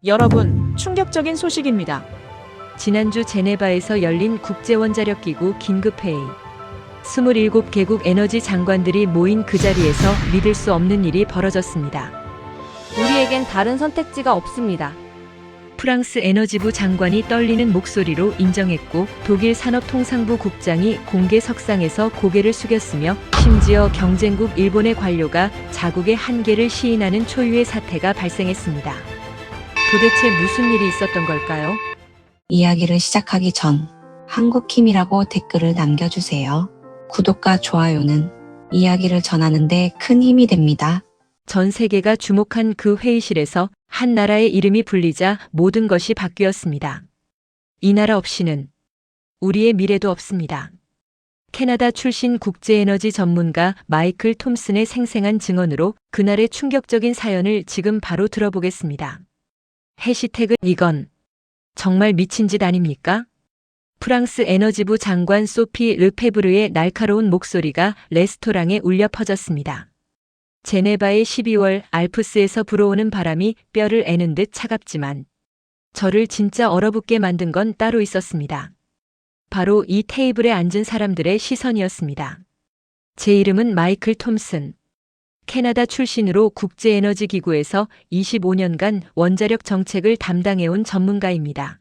여러분, 충격적인 소식입니다. 지난주 제네바에서 열린 국제원자력기구 긴급회의. 27개국 에너지 장관들이 모인 그 자리에서 믿을 수 없는 일이 벌어졌습니다. 우리에겐 다른 선택지가 없습니다. 프랑스 에너지부 장관이 떨리는 목소리로 인정했고, 독일 산업통상부 국장이 공개 석상에서 고개를 숙였으며, 심지어 경쟁국 일본의 관료가 자국의 한계를 시인하는 초유의 사태가 발생했습니다. 도대체 무슨 일이 있었던 걸까요? 이야기를 시작하기 전 한국힘이라고 댓글을 남겨주세요. 구독과 좋아요는 이야기를 전하는데 큰 힘이 됩니다. 전 세계가 주목한 그 회의실에서 한 나라의 이름이 불리자 모든 것이 바뀌었습니다. 이 나라 없이는 우리의 미래도 없습니다. 캐나다 출신 국제에너지 전문가 마이클 톰슨의 생생한 증언으로 그날의 충격적인 사연을 지금 바로 들어보겠습니다. 해시태그 이건 정말 미친 짓 아닙니까? 프랑스 에너지부 장관 소피 르페브르의 날카로운 목소리가 레스토랑에 울려 퍼졌습니다. 제네바의 12월 알프스에서 불어오는 바람이 뼈를 애는 듯 차갑지만 저를 진짜 얼어붙게 만든 건 따로 있었습니다. 바로 이 테이블에 앉은 사람들의 시선이었습니다. 제 이름은 마이클 톰슨. 캐나다 출신으로 국제에너지기구에서 25년간 원자력 정책을 담당해온 전문가입니다.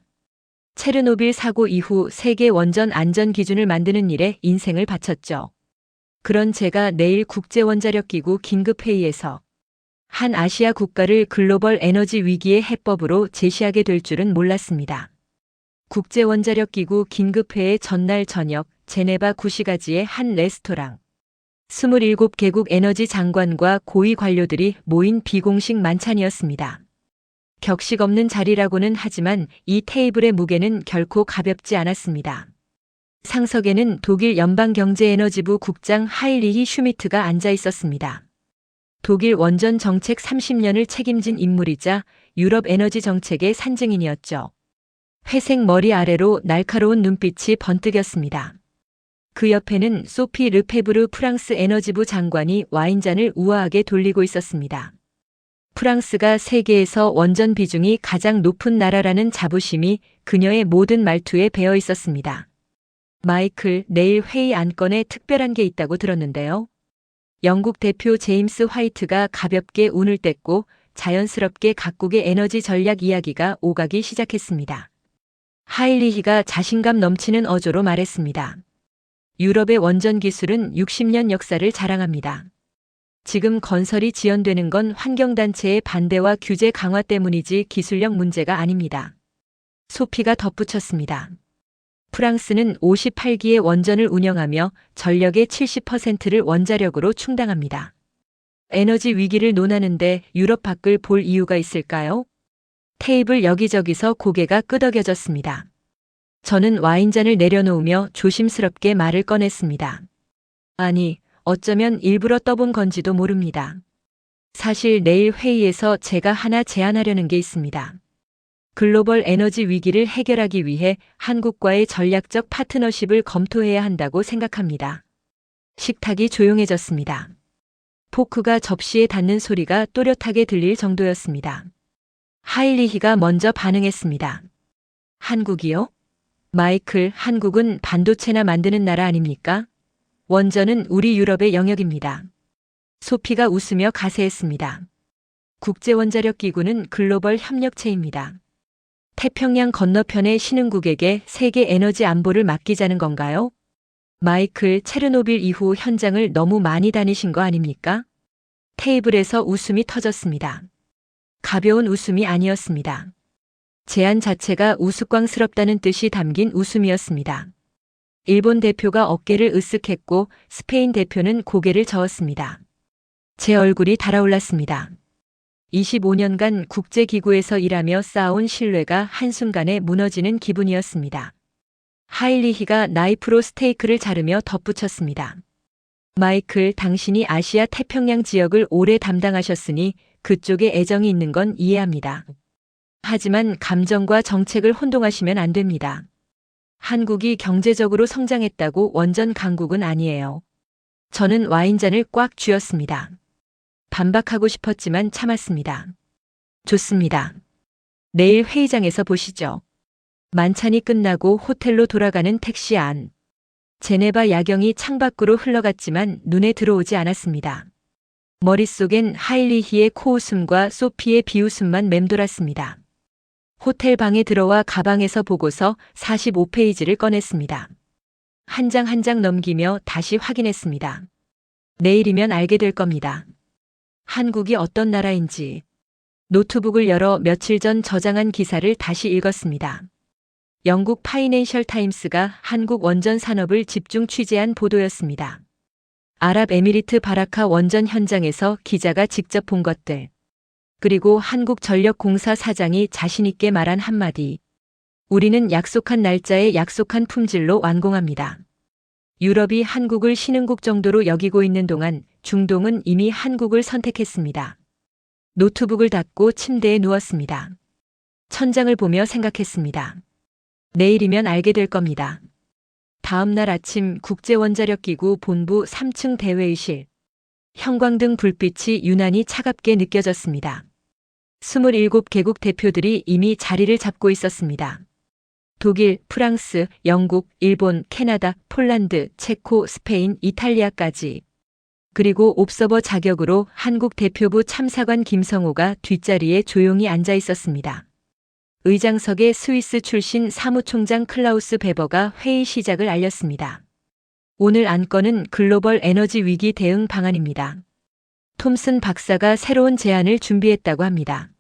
체르노빌 사고 이후 세계 원전 안전 기준을 만드는 일에 인생을 바쳤죠. 그런 제가 내일 국제원자력기구 긴급회의에서 한 아시아 국가를 글로벌 에너지 위기의 해법으로 제시하게 될 줄은 몰랐습니다. 국제원자력기구 긴급회의 전날 저녁 제네바 구시가지의 한 레스토랑. 27개국 에너지 장관과 고위 관료들이 모인 비공식 만찬이었습니다. 격식 없는 자리라고는 하지만 이 테이블의 무게는 결코 가볍지 않았습니다. 상석에는 독일 연방경제에너지부 국장 하일리히 슈미트가 앉아 있었습니다. 독일 원전 정책 30년을 책임진 인물이자 유럽 에너지 정책의 산증인이었죠. 회색 머리 아래로 날카로운 눈빛이 번뜩였습니다. 그 옆에는 소피 르페브르 프랑스 에너지부 장관이 와인잔을 우아하게 돌리고 있었습니다. 프랑스가 세계에서 원전 비중이 가장 높은 나라라는 자부심이 그녀의 모든 말투에 배어 있었습니다. 마이클, 내일 회의 안건에 특별한 게 있다고 들었는데요. 영국 대표 제임스 화이트가 가볍게 운을 뗐고 자연스럽게 각국의 에너지 전략 이야기가 오가기 시작했습니다. 하일리히가 자신감 넘치는 어조로 말했습니다. 유럽의 원전 기술은 60년 역사를 자랑합니다. 지금 건설이 지연되는 건 환경단체의 반대와 규제 강화 때문이지 기술력 문제가 아닙니다. 소피가 덧붙였습니다. 프랑스는 58기의 원전을 운영하며 전력의 70%를 원자력으로 충당합니다. 에너지 위기를 논하는데 유럽 밖을 볼 이유가 있을까요? 테이블 여기저기서 고개가 끄덕여졌습니다. 저는 와인잔을 내려놓으며 조심스럽게 말을 꺼냈습니다. 아니, 어쩌면 일부러 떠본 건지도 모릅니다. 사실 내일 회의에서 제가 하나 제안하려는 게 있습니다. 글로벌 에너지 위기를 해결하기 위해 한국과의 전략적 파트너십을 검토해야 한다고 생각합니다. 식탁이 조용해졌습니다. 포크가 접시에 닿는 소리가 또렷하게 들릴 정도였습니다. 하일리히가 먼저 반응했습니다. 한국이요? 마이클, 한국은 반도체나 만드는 나라 아닙니까? 원전은 우리 유럽의 영역입니다. 소피가 웃으며 가세했습니다. 국제원자력기구는 글로벌 협력체입니다. 태평양 건너편의 신흥국에게 세계 에너지 안보를 맡기자는 건가요? 마이클, 체르노빌 이후 현장을 너무 많이 다니신 거 아닙니까? 테이블에서 웃음이 터졌습니다. 가벼운 웃음이 아니었습니다. 제안 자체가 우스꽝스럽다는 뜻이 담긴 웃음이었습니다. 일본 대표가 어깨를 으쓱했고 스페인 대표는 고개를 저었습니다. 제 얼굴이 달아올랐습니다. 25년간 국제기구에서 일하며 쌓아온 신뢰가 한순간에 무너지는 기분이었습니다. 하일리히가 나이프로 스테이크를 자르며 덧붙였습니다. 마이클, 당신이 아시아 태평양 지역을 오래 담당하셨으니 그쪽에 애정이 있는 건 이해합니다. 하지만 감정과 정책을 혼동하시면 안 됩니다. 한국이 경제적으로 성장했다고 원전 강국은 아니에요. 저는 와인잔을 꽉 쥐었습니다. 반박하고 싶었지만 참았습니다. 좋습니다. 내일 회의장에서 보시죠. 만찬이 끝나고 호텔로 돌아가는 택시 안. 제네바 야경이 창밖으로 흘러갔지만 눈에 들어오지 않았습니다. 머릿속엔 하일리히의 코웃음과 소피의 비웃음만 맴돌았습니다. 호텔 방에 들어와 가방에서 보고서 45페이지를 꺼냈습니다. 한 장 한 장 넘기며 다시 확인했습니다. 내일이면 알게 될 겁니다. 한국이 어떤 나라인지. 노트북을 열어 며칠 전 저장한 기사를 다시 읽었습니다. 영국 파이낸셜 타임스가 한국 원전 산업을 집중 취재한 보도였습니다. 아랍에미리트 바라카 원전 현장에서 기자가 직접 본 것들. 그리고 한국전력공사 사장이 자신있게 말한 한마디. 우리는 약속한 날짜에 약속한 품질로 완공합니다. 유럽이 한국을 신흥국 정도로 여기고 있는 동안 중동은 이미 한국을 선택했습니다. 노트북을 닫고 침대에 누웠습니다. 천장을 보며 생각했습니다. 내일이면 알게 될 겁니다. 다음 날 아침 국제원자력기구 본부 3층 대회의실. 형광등 불빛이 유난히 차갑게 느껴졌습니다. 27개국 대표들이 이미 자리를 잡고 있었습니다. 독일, 프랑스, 영국, 일본, 캐나다, 폴란드, 체코, 스페인, 이탈리아까지. 그리고 옵서버 자격으로 한국 대표부 참사관 김성호가 뒷자리에 조용히 앉아 있었습니다. 의장석에 스위스 출신 사무총장 클라우스 베버가 회의 시작을 알렸습니다. 오늘 안건은 글로벌 에너지 위기 대응 방안입니다. 톰슨 박사가 새로운 제안을 준비했다고 합니다.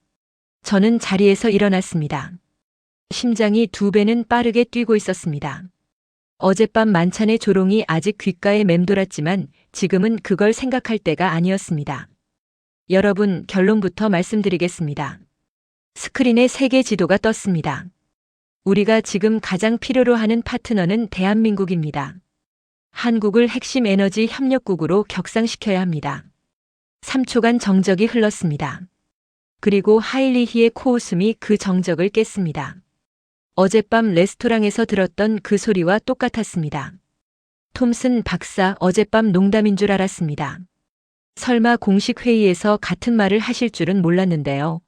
저는 자리에서 일어났습니다. 심장이 2배는 빠르게 뛰고 있었습니다. 어젯밤 만찬의 조롱이 아직 귓가에 맴돌았지만 지금은 그걸 생각할 때가 아니었습니다. 여러분, 결론부터 말씀드리겠습니다. 스크린에 세계 지도가 떴습니다. 우리가 지금 가장 필요로 하는 파트너는 대한민국입니다. 한국을 핵심 에너지 협력국으로 격상시켜야 합니다. 3초간 정적이 흘렀습니다. 그리고 하일리히의 코웃음이 그 정적을 깼습니다. 어젯밤 레스토랑에서 들었던 그 소리와 똑같았습니다. 톰슨 박사, 어젯밤 농담인 줄 알았습니다. 설마 공식 회의에서 같은 말을 하실 줄은 몰랐는데요.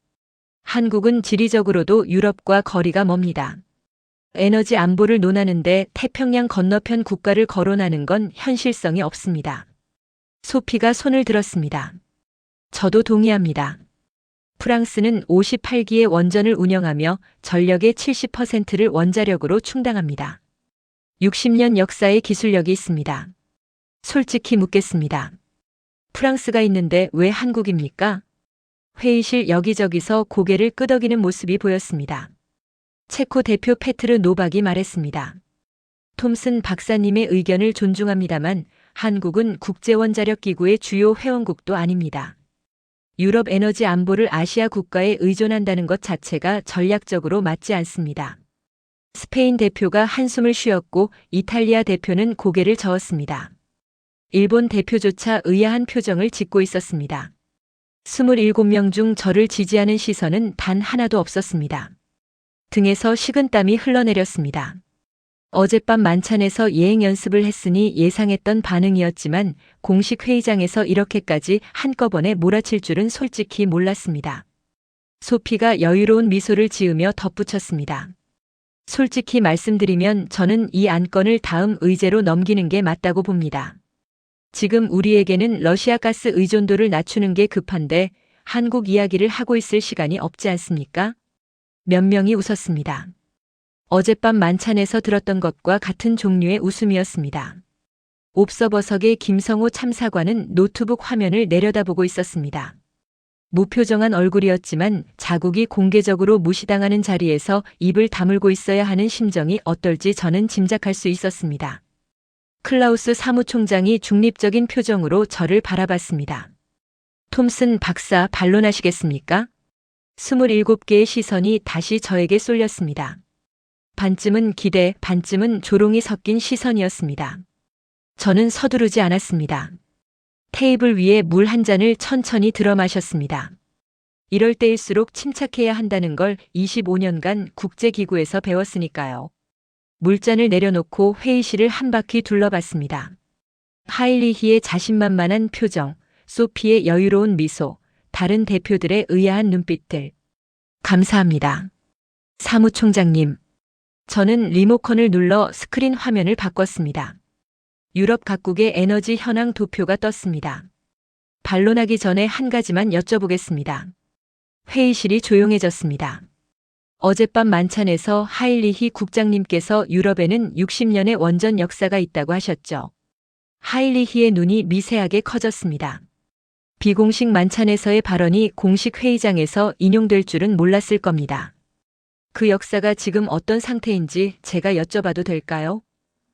한국은 지리적으로도 유럽과 거리가 멉니다. 에너지 안보를 논하는데 태평양 건너편 국가를 거론하는 건 현실성이 없습니다. 소피가 손을 들었습니다. 저도 동의합니다. 프랑스는 58기의 원전을 운영하며 전력의 70%를 원자력으로 충당합니다. 60년 역사의 기술력이 있습니다. 솔직히 묻겠습니다. 프랑스가 있는데 왜 한국입니까? 회의실 여기저기서 고개를 끄덕이는 모습이 보였습니다. 체코 대표 페트르 노박이 말했습니다. 톰슨 박사님의 의견을 존중합니다만 한국은 국제원자력기구의 주요 회원국도 아닙니다. 유럽 에너지 안보를 아시아 국가에 의존한다는 것 자체가 전략적으로 맞지 않습니다. 스페인 대표가 한숨을 쉬었고 이탈리아 대표는 고개를 저었습니다. 일본 대표조차 의아한 표정을 짓고 있었습니다. 27명 중 저를 지지하는 시선은 단 하나도 없었습니다. 등에서 식은땀이 흘러내렸습니다. 어젯밤 만찬에서 예행 연습을 했으니 예상했던 반응이었지만 공식 회의장에서 이렇게까지 한꺼번에 몰아칠 줄은 솔직히 몰랐습니다. 소피가 여유로운 미소를 지으며 덧붙였습니다. 솔직히 말씀드리면 저는 이 안건을 다음 의제로 넘기는 게 맞다고 봅니다. 지금 우리에게는 러시아 가스 의존도를 낮추는 게 급한데 한국 이야기를 하고 있을 시간이 없지 않습니까? 몇 명이 웃었습니다. 어젯밤 만찬에서 들었던 것과 같은 종류의 웃음이었습니다. 옵서버석의 김성호 참사관은 노트북 화면을 내려다보고 있었습니다. 무표정한 얼굴이었지만 자국이 공개적으로 무시당하는 자리에서 입을 다물고 있어야 하는 심정이 어떨지 저는 짐작할 수 있었습니다. 클라우스 사무총장이 중립적인 표정으로 저를 바라봤습니다. 톰슨 박사, 반론하시겠습니까? 27개의 시선이 다시 저에게 쏠렸습니다. 반쯤은 기대, 반쯤은 조롱이 섞인 시선이었습니다. 저는 서두르지 않았습니다. 테이블 위에 물 한 잔을 천천히 들어 마셨습니다. 이럴 때일수록 침착해야 한다는 걸 25년간 국제기구에서 배웠으니까요. 물잔을 내려놓고 회의실을 한 바퀴 둘러봤습니다. 하일리히의 자신만만한 표정, 소피의 여유로운 미소, 다른 대표들의 의아한 눈빛들. 감사합니다. 사무총장님, 저는 리모컨을 눌러 스크린 화면을 바꿨습니다. 유럽 각국의 에너지 현황 도표가 떴습니다. 반론하기 전에 한 가지만 여쭤보겠습니다. 회의실이 조용해졌습니다. 어젯밤 만찬에서 하일리히 국장님께서 유럽에는 60년의 원전 역사가 있다고 하셨죠. 하일리히의 눈이 미세하게 커졌습니다. 비공식 만찬에서의 발언이 공식 회의장에서 인용될 줄은 몰랐을 겁니다. 그 역사가 지금 어떤 상태인지 제가 여쭤봐도 될까요?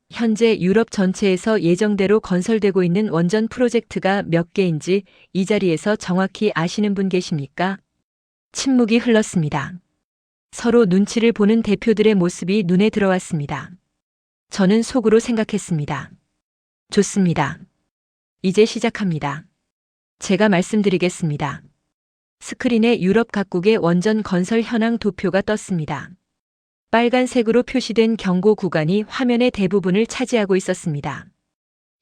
현재 유럽 전체에서 예정대로 건설되고 있는 원전 프로젝트가 몇 개인지 이 자리에서 정확히 아시는 분 계십니까? 침묵이 흘렀습니다. 서로 눈치를 보는 대표들의 모습이 눈에 들어왔습니다. 저는 속으로 생각했습니다. 좋습니다. 이제 시작합니다. 제가 말씀드리겠습니다. 스크린에 유럽 각국의 원전 건설 현황 도표가 떴습니다. 빨간색으로 표시된 경고 구간이 화면의 대부분을 차지하고 있었습니다.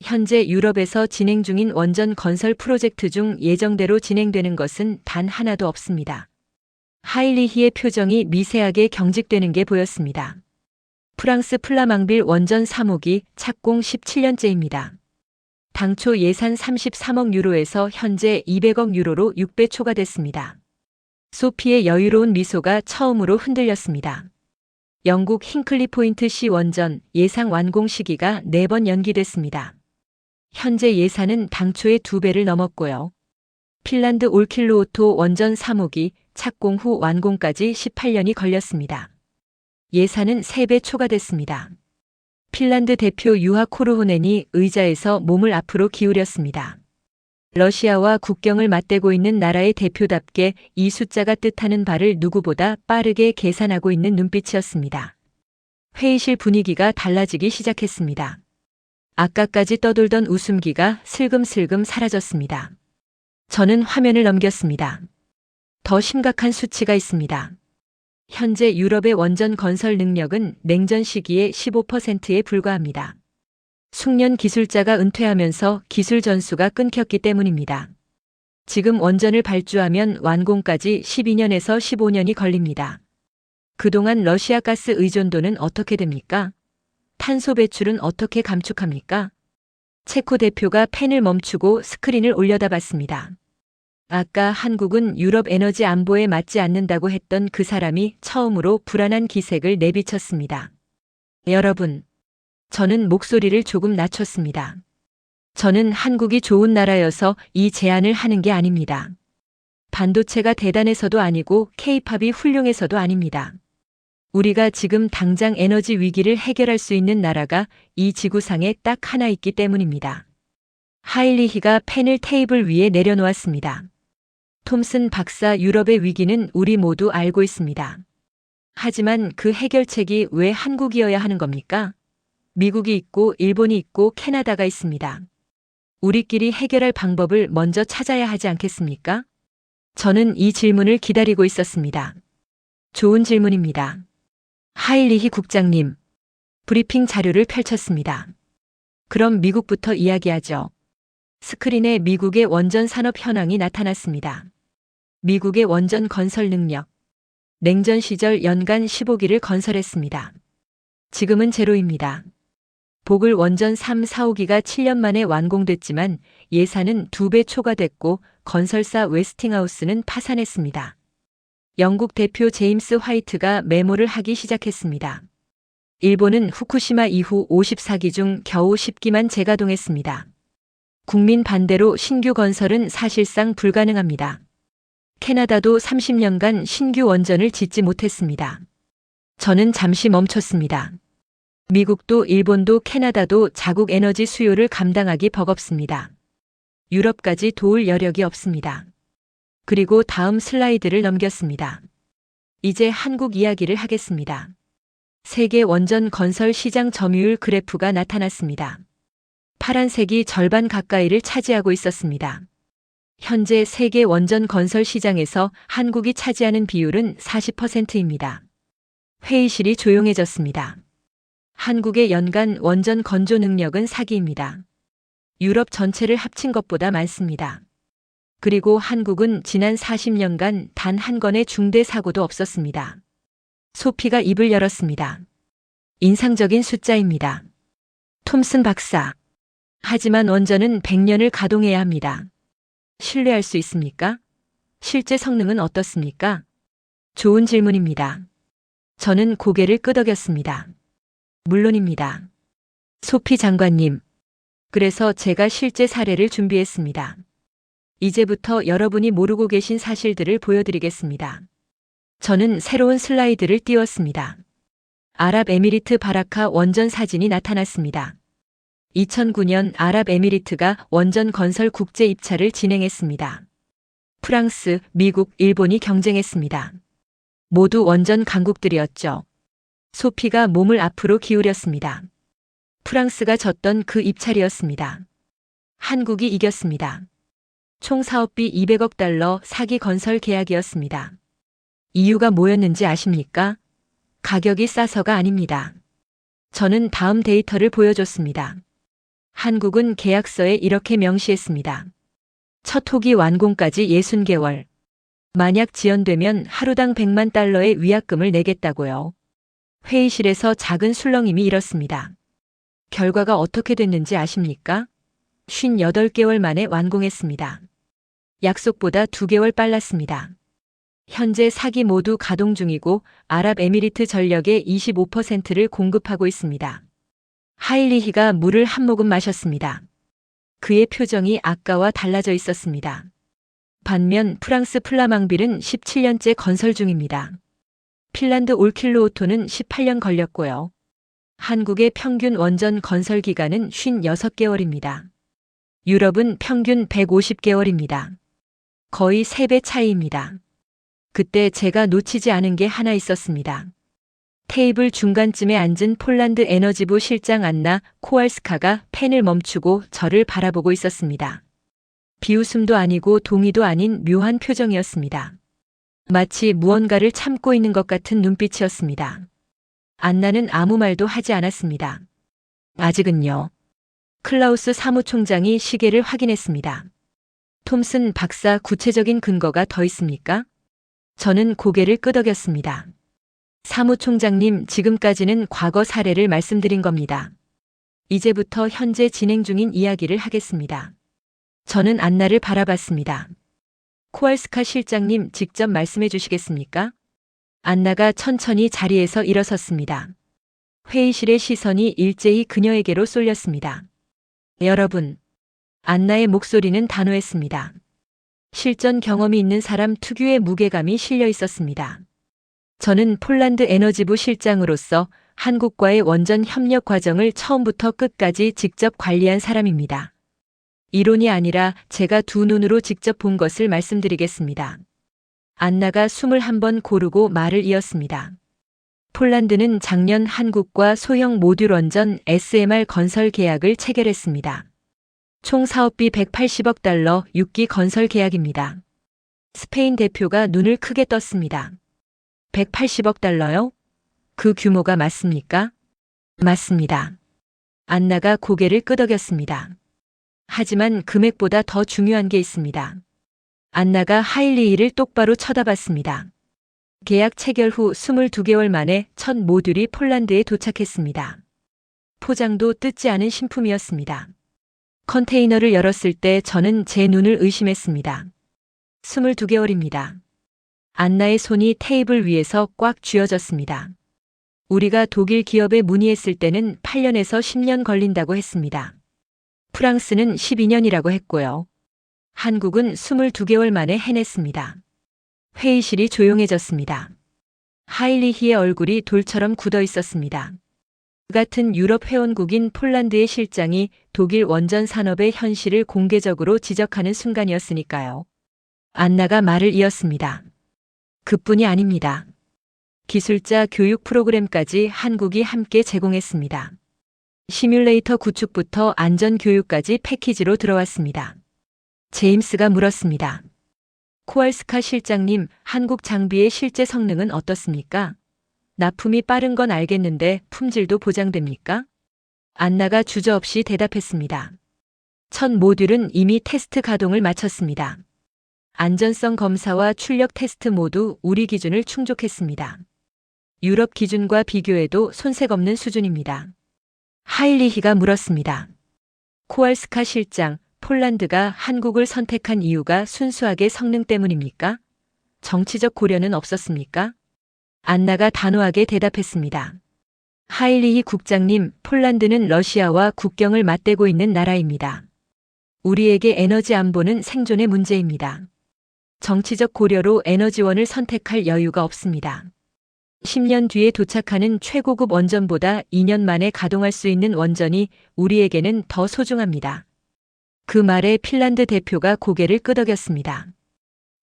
현재 유럽에서 진행 중인 원전 건설 프로젝트 중 예정대로 진행되는 것은 단 하나도 없습니다. 하일리히의 표정이 미세하게 경직되는 게 보였습니다. 프랑스 플라망빌 원전 3호기 착공 17년째입니다. 당초 예산 33억 유로에서 현재 200억 유로로 6배 초과됐습니다. 소피의 여유로운 미소가 처음으로 흔들렸습니다. 영국 힌클리 포인트 C 원전 예상 완공 시기가 4번 연기됐습니다. 현재 예산은 당초의 2배를 넘었고요. 핀란드 올킬루오토 원전 3호기 착공 후 완공까지 18년이 걸렸습니다. 예산은 3배 초과됐습니다. 핀란드 대표 유하 코르호넨이 의자에서 몸을 앞으로 기울였습니다. 러시아와 국경을 맞대고 있는 나라의 대표답게 이 숫자가 뜻하는 바를 누구보다 빠르게 계산하고 있는 눈빛이었습니다. 회의실 분위기가 달라지기 시작했습니다. 아까까지 떠돌던 웃음기가 슬금슬금 사라졌습니다. 저는 화면을 넘겼습니다. 더 심각한 수치가 있습니다. 현재 유럽의 원전 건설 능력은 냉전 시기의 15%에 불과합니다. 숙련 기술자가 은퇴하면서 기술 전수가 끊겼기 때문입니다. 지금 원전을 발주하면 완공까지 12년에서 15년이 걸립니다. 그동안 러시아 가스 의존도는 어떻게 됩니까? 탄소 배출은 어떻게 감축합니까? 체코 대표가 펜을 멈추고 스크린을 올려다봤습니다. 아까 한국은 유럽 에너지 안보에 맞지 않는다고 했던 그 사람이 처음으로 불안한 기색을 내비쳤습니다. 여러분, 저는 목소리를 조금 낮췄습니다. 저는 한국이 좋은 나라여서 이 제안을 하는 게 아닙니다. 반도체가 대단해서도 아니고 K-팝이 훌륭해서도 아닙니다. 우리가 지금 당장 에너지 위기를 해결할 수 있는 나라가 이 지구상에 딱 하나 있기 때문입니다. 하일리히가 펜을 테이블 위에 내려놓았습니다. 톰슨 박사, 유럽의 위기는 우리 모두 알고 있습니다. 하지만 그 해결책이 왜 한국이어야 하는 겁니까? 미국이 있고 일본이 있고 캐나다가 있습니다. 우리끼리 해결할 방법을 먼저 찾아야 하지 않겠습니까? 저는 이 질문을 기다리고 있었습니다. 좋은 질문입니다. 하일리히 국장님, 브리핑 자료를 펼쳤습니다. 그럼 미국부터 이야기하죠. 스크린에 미국의 원전 산업 현황이 나타났습니다. 미국의 원전 건설 능력. 냉전 시절 연간 15기를 건설했습니다. 지금은 제로입니다. 보글 원전 3, 4호기가 7년 만에 완공됐지만 예산은 2배 초과됐고 건설사 웨스팅하우스는 파산했습니다. 영국 대표 제임스 화이트가 메모를 하기 시작했습니다. 일본은 후쿠시마 이후 54기 중 겨우 10기만 재가동했습니다. 국민 반대로 신규 건설은 사실상 불가능합니다. 캐나다도 30년간 신규 원전을 짓지 못했습니다. 저는 잠시 멈췄습니다. 미국도 일본도 캐나다도 자국 에너지 수요를 감당하기 버겁습니다. 유럽까지 도울 여력이 없습니다. 그리고 다음 슬라이드를 넘겼습니다. 이제 한국 이야기를 하겠습니다. 세계 원전 건설 시장 점유율 그래프가 나타났습니다. 파란색이 절반 가까이를 차지하고 있었습니다. 현재 세계 원전 건설 시장에서 한국이 차지하는 비율은 40%입니다. 회의실이 조용해졌습니다. 한국의 연간 원전 건조 능력은 4기입니다. 유럽 전체를 합친 것보다 많습니다. 그리고 한국은 지난 40년간 단 한 건의 중대 사고도 없었습니다. 소피가 입을 열었습니다. 인상적인 숫자입니다. 톰슨 박사. 하지만 원전은 100년을 가동해야 합니다. 신뢰할 수 있습니까? 실제 성능은 어떻습니까? 좋은 질문입니다. 저는 고개를 끄덕였습니다. 물론입니다. 소피 장관님. 그래서 제가 실제 사례를 준비했습니다. 이제부터 여러분이 모르고 계신 사실들을 보여드리겠습니다. 저는 새로운 슬라이드를 띄웠습니다. 아랍에미리트 바라카 원전 사진이 나타났습니다. 2009년 아랍에미리트가 원전 건설 국제 입찰을 진행했습니다. 프랑스, 미국, 일본이 경쟁했습니다. 모두 원전 강국들이었죠. 소피가 몸을 앞으로 기울였습니다. 프랑스가 졌던 그 입찰이었습니다. 한국이 이겼습니다. 총 사업비 200억 달러 사기 건설 계약이었습니다. 이유가 뭐였는지 아십니까? 가격이 싸서가 아닙니다. 저는 다음 데이터를 보여줬습니다. 한국은 계약서에 이렇게 명시했습니다. 첫 호기 완공까지 60개월. 만약 지연되면 하루당 100만 달러의 위약금을 내겠다고요. 회의실에서 작은 술렁임이 일었습니다. 결과가 어떻게 됐는지 아십니까? 58개월 만에 완공했습니다. 약속보다 2개월 빨랐습니다. 현재 4기 모두 가동 중이고 아랍에미리트 전력의 25%를 공급하고 있습니다. 하일리히가 물을 한 모금 마셨습니다. 그의 표정이 아까와 달라져 있었습니다. 반면 프랑스 플라망빌은 17년째 건설 중입니다. 핀란드 올킬로오토는 18년 걸렸고요. 한국의 평균 원전 건설 기간은 56개월입니다. 유럽은 평균 150개월입니다. 거의 3배 차이입니다. 그때 제가 놓치지 않은 게 하나 있었습니다. 테이블 중간쯤에 앉은 폴란드 에너지부 실장 안나 코왈스카가 펜을 멈추고 저를 바라보고 있었습니다. 비웃음도 아니고 동의도 아닌 묘한 표정이었습니다. 마치 무언가를 참고 있는 것 같은 눈빛이었습니다. 안나는 아무 말도 하지 않았습니다. 아직은요. 클라우스 사무총장이 시계를 확인했습니다. 톰슨 박사, 구체적인 근거가 더 있습니까? 저는 고개를 끄덕였습니다. 사무총장님, 지금까지는 과거 사례를 말씀드린 겁니다. 이제부터 현재 진행 중인 이야기를 하겠습니다. 저는 안나를 바라봤습니다. 코왈스카 실장님, 직접 말씀해 주시겠습니까? 안나가 천천히 자리에서 일어섰습니다. 회의실의 시선이 일제히 그녀에게로 쏠렸습니다. 여러분. 안나의 목소리는 단호했습니다. 실전 경험이 있는 사람 특유의 무게감이 실려 있었습니다. 저는 폴란드 에너지부 실장으로서 한국과의 원전 협력 과정을 처음부터 끝까지 직접 관리한 사람입니다. 이론이 아니라 제가 두 눈으로 직접 본 것을 말씀드리겠습니다. 안나가 숨을 한번 고르고 말을 이었습니다. 폴란드는 작년 한국과 소형 모듈 원전 SMR 건설 계약을 체결했습니다. 총 사업비 180억 달러 6기 건설 계약입니다. 스페인 대표가 눈을 크게 떴습니다. 180억 달러요? 그 규모가 맞습니까? 맞습니다. 안나가 고개를 끄덕였습니다. 하지만 금액보다 더 중요한 게 있습니다. 안나가 하일리히를 똑바로 쳐다봤습니다. 계약 체결 후 22개월 만에 첫 모듈이 폴란드에 도착했습니다. 포장도 뜯지 않은 신품이었습니다. 컨테이너를 열었을 때 저는 제 눈을 의심했습니다. 22개월입니다. 안나의 손이 테이블 위에서 꽉 쥐어졌습니다. 우리가 독일 기업에 문의했을 때는 8년에서 10년 걸린다고 했습니다. 프랑스는 12년이라고 했고요. 한국은 22개월 만에 해냈습니다. 회의실이 조용해졌습니다. 하일리히의 얼굴이 돌처럼 굳어 있었습니다. 같은 유럽 회원국인 폴란드의 실장이 독일 원전 산업의 현실을 공개적으로 지적하는 순간이었으니까요. 안나가 말을 이었습니다. 그뿐이 아닙니다. 기술자 교육 프로그램까지 한국이 함께 제공했습니다. 시뮬레이터 구축부터 안전 교육까지 패키지로 들어왔습니다. 제임스가 물었습니다. 코왈스카 실장님, 한국 장비의 실제 성능은 어떻습니까? 납품이 빠른 건 알겠는데 품질도 보장됩니까? 안나가 주저없이 대답했습니다. 첫 모듈은 이미 테스트 가동을 마쳤습니다. 안전성 검사와 출력 테스트 모두 우리 기준을 충족했습니다. 유럽 기준과 비교해도 손색 없는 수준입니다. 하일리히가 물었습니다. 코왈스카 실장, 폴란드가 한국을 선택한 이유가 순수하게 성능 때문입니까? 정치적 고려는 없었습니까? 안나가 단호하게 대답했습니다. 하일리히 국장님, 폴란드는 러시아와 국경을 맞대고 있는 나라입니다. 우리에게 에너지 안보는 생존의 문제입니다. 정치적 고려로 에너지원을 선택할 여유가 없습니다. 10년 뒤에 도착하는 최고급 원전보다 2년 만에 가동할 수 있는 원전이 우리에게는 더 소중합니다. 그 말에 핀란드 대표가 고개를 끄덕였습니다.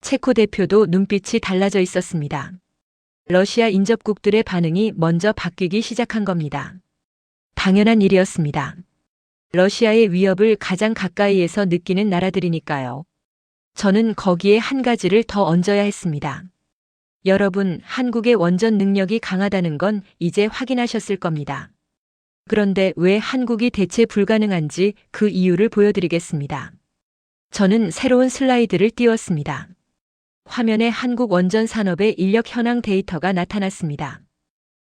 체코 대표도 눈빛이 달라져 있었습니다. 러시아 인접국들의 반응이 먼저 바뀌기 시작한 겁니다. 당연한 일이었습니다. 러시아의 위협을 가장 가까이에서 느끼는 나라들이니까요. 저는 거기에 한 가지를 더 얹어야 했습니다. 여러분, 한국의 원전 능력이 강하다는 건 이제 확인하셨을 겁니다. 그런데 왜 한국이 대체 불가능한지 그 이유를 보여드리겠습니다. 저는 새로운 슬라이드를 띄웠습니다. 화면에 한국 원전 산업의 인력 현황 데이터가 나타났습니다.